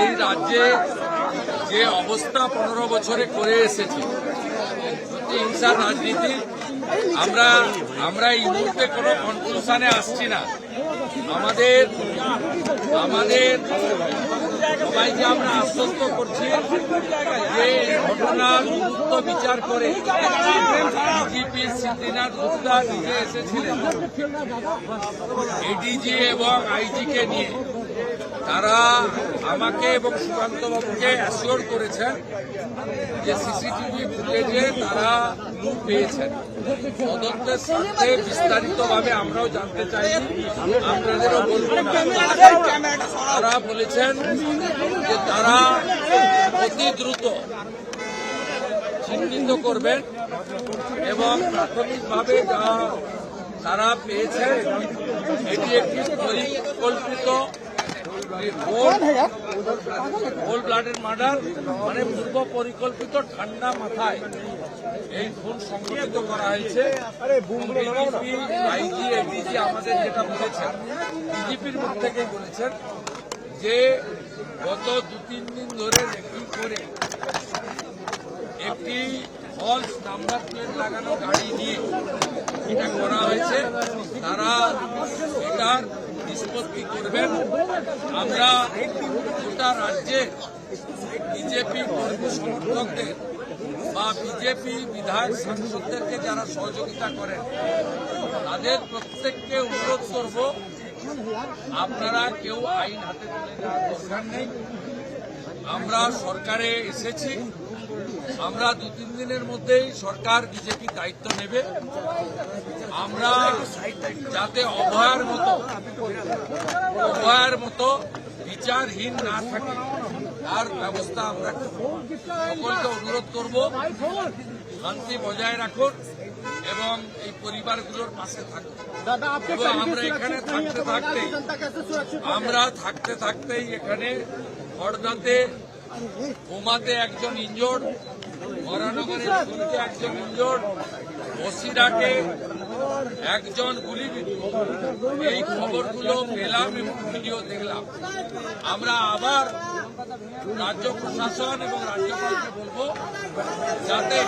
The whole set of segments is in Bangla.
এই রাজ্যে যে অবস্থা 15 বছরে করে এসেছে হিংসার রাজনীতি, আমরা এই মুহূর্তে কোনো কনক্লুশনে আসছি না। আমাদের সবাইকে আমরা আশ্বস্ত করছি যে এই ঘটনার উপযুক্ত বিচার করে ডিজিপি সিদ্ধিনাথ গুপ্তা নিজে এসেছিলেন এডিজি এবং আইজিকে নিয়ে। তারা আমাকে এবং সুকান্ত বাবুকে অ্যাসিওর করেছেন যে সিসিটিভি ফুটেজে তারা ক্লু পেয়েছেন। তদন্তের স্বার্থে বিস্তারিতভাবে আমরাও জানতে চাই, আপনাদেরও বলবো। তারা বলেছেন যে তারা অতি দ্রুত চিহ্নিত করবেন এবং প্রাথমিকভাবে যা তারা পেয়েছেন এটি একটি পরিকল্পিত হোল ব্লাডের মার্ডার, মানে পূর্ব পরিকল্পিত ঠান্ডা মাথায় এই খুন সংঘটিত করা হয়েছে। আইজি এডিজি আমাদের যেটা বলেছেন, ডিজিপির মুখ থেকেই বলেছেন যে গত 2-3 দিন ধরে রেকিং করে একটি ফলস নাম্বার প্লেট লাগানো গাড়ি নিয়ে এটা করা হয়েছে। তারা এটার নিষ্পত্তি করবেন। আমরা গোটা রাজ্যে বিজেপি কর্মী সমর্থকদের বা বিজেপি বিধায়ক সাংসদদেরকে যারা সহযোগিতা করেন তাদের প্রত্যেককে অনুরোধ করব, আপনারা কেউ আইন হাতে তুলে নেওয়ার দরকার নেই। আমরা সরকারে এসেছি, আমরা 2-3 দিনের মধ্যেই সরকার বিজেপি দায়িত্ব নেবে। আমরা যাতে অভয়ার মতো বিচারহীন না থাকে তার ব্যবস্থা আমরা সকলকে অনুরোধ করব, শান্তি বজায় রাখুন এবং এই পরিবারগুলোর পাশে থাকুন। এবং আমরা এখানে থাকতে থাকতেই এখানে হরদাতে বোমাতে একজন ইনজোর্ড, বরানগরে একজন ইনজোর্ড, বসিরহাটে একজন গুলিবিদ্ধ, এই খবরগুলো পেলাম এবং ভিডিও দেখলাম। আমরা আবার রাজ্য প্রশাসন এবং রাজ্যপালকে বলবো যাতে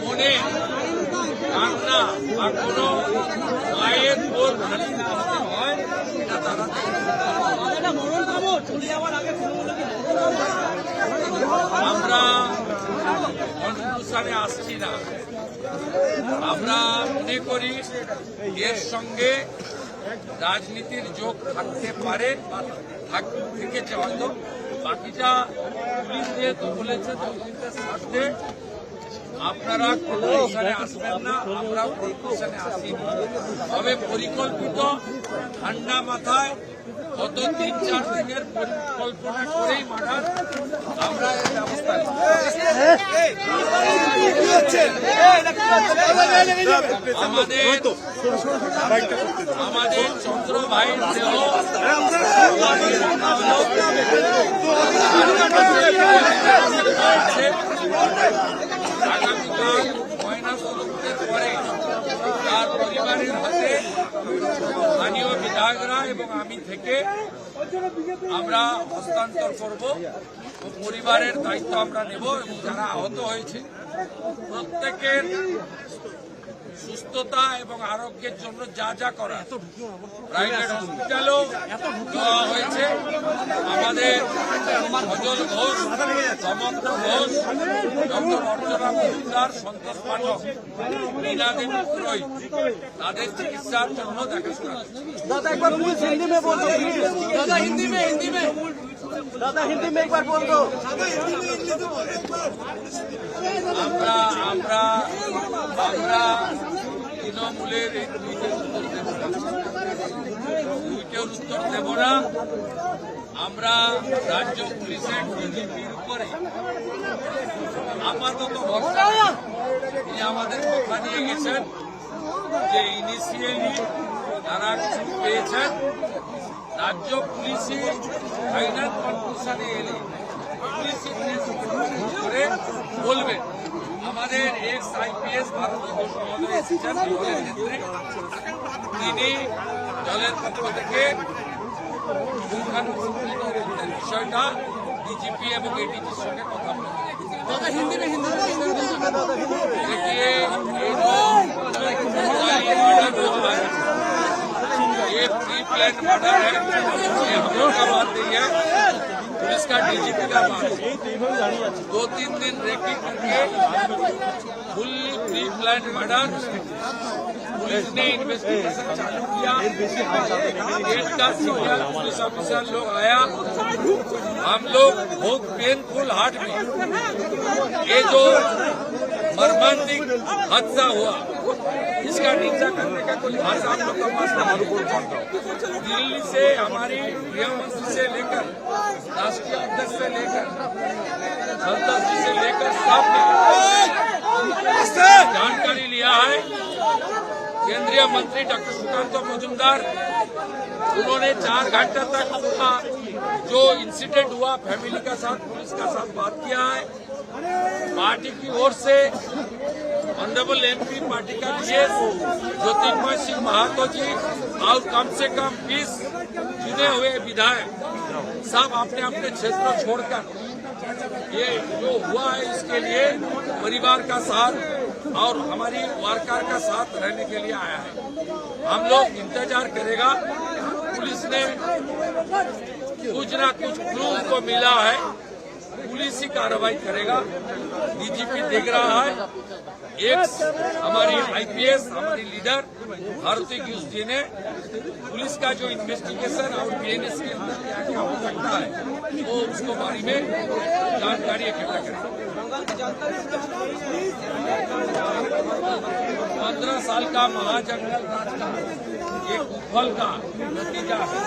মনে কান্না বা কোনো মায়ের বোর খালি করতে হয় এটা তারা আমরা কনক্লুশনে আসছি না। আমরা মনে করি এর সঙ্গে রাজনীতির যোগ থাকতে পারে বা থেকেছে হয়তো। বাকিটা পুলিশ যেহেতু বলেছে তদন্তের স্বার্থে আপনারা কনক্লুশনে আসবেন না, আমরা কনক্লুশনে আসি। তবে পরিকল্পিত ঠান্ডা মাথায় গত 3-4 দিনের পরিকল্পনা করেই মার্ডার, আমরা এর ব্যবস্থা আমাদের চন্দ্র ভাইয়ের দেহ আগামীকাল ময়নাতদন্তের পরে তার পরিবারের হাতে স্থানীয় বিধায়করা এবং আমি থেকে আমরা হস্তান্তর করব। পরিবারের দায়িত্ব আমরা নেব এবং যারা আহত হয়েছে প্রত্যেকের সুস্থতা এবং আরোগ্যের জন্য যা যা করা প্রাইভেট হসপিটালও দেওয়া হয়েছে। আমাদের ফজল ঘোষ, সমন্ত ঘোষ, ডক্টর অর্চনা মজুমদার, সন্তোষ পাঠক, मीना देवी पुरोहित তাদের চিকিৎসার জন্য দেখাশোনা। दादा एक बार प्लीज हिंदी में बोल दो, दादा हिंदी में दादा हिंदी में एक बार बोल दो। আমরা তৃণমূলের এই টুইটের উত্তর দেব না। আমরা রাজ্য পুলিশের ডিজিপির উপরে আপাতত ভরসা তিনি আমাদের কথা নিয়ে গেছেন যে ইনিশিয়ালি তারা কিছু পেয়েছেন। রাজ্য পুলিশে ফাইনাল কনক্লুশনে এলে বলবেন। আমাদের এক্স আইপিএস ভারত ঘোষ মহোদয় এসেছেন, দলের নেত্রী। তিনি দলের পক্ষ থেকে বিষয়টা ডিজিপি এবং এডিজির সঙ্গে কথা বলেন। देखिए ये प्री प्लान मर्डर है, ये हम लोग का बात नहीं है, पुलिस का डीजीपी का बात है। 2-3 दिन रेकी करके fully pre plan murder police ने इन्वेस्टिगेशन चालू किया। देश का सीनियर पुलिस ऑफिसर लोग आया, हम लोग बहुत पेनफुल हार्ट में ये जो मर्मांतिक हादसा हुआ इसका निंदा करने का कोई भाषा हम लोग का पास नहीं। दिल्ली से हमारी गृह मंत्री से लेकर राष्ट्रीय अध्यक्ष से लेकर संसद जी से लेकर सब जानकारी लिया है। केंद्रीय मंत्री डॉक्टर सुकांत मजूमदार उन्होंने 4 घंटे तक पूरा जो इंसिडेंट हुआ फैमिली का साथ पुलिस का साथ बात किया है। पार्टी की ओर से ऑनरेबल एमपी पार्टी का जीएस ज्योतिर्मय सिंह महातो जी और कम से कम 20 चुने हुए विधायक सब अपने अपने क्षेत्र छोड़कर ये जो हुआ है इसके लिए परिवार का साथ और हमारी वार्कर का साथ रहने के लिए आया है। हम लोग इंतजार करेगा। पुलिस ने कुछ ना कुछ क्लू को मिला है, पुलिस ही कार्रवाई करेगा। डीजीपी देख रहा है। एक्स हमारी आईपीएस हमारी लीडर भारती घोष जी ने पुलिस का जो इन्वेस्टिगेशन और बीएनएस के अंदर क्या क्या हो सकता है वो उसको बारे में जानकारी इकट्ठा करेगा। 15 साल का महाजंगल राज का ये कुफल का नतीजा है।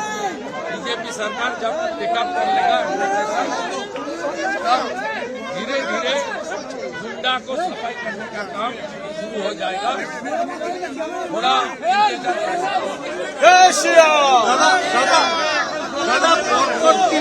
बीजेपी सरकार जब टेकअप कर लेगा तब धीरे धीरे गुंडा को सफाई करने का काम शुरू हो जाएगा। थोड़ा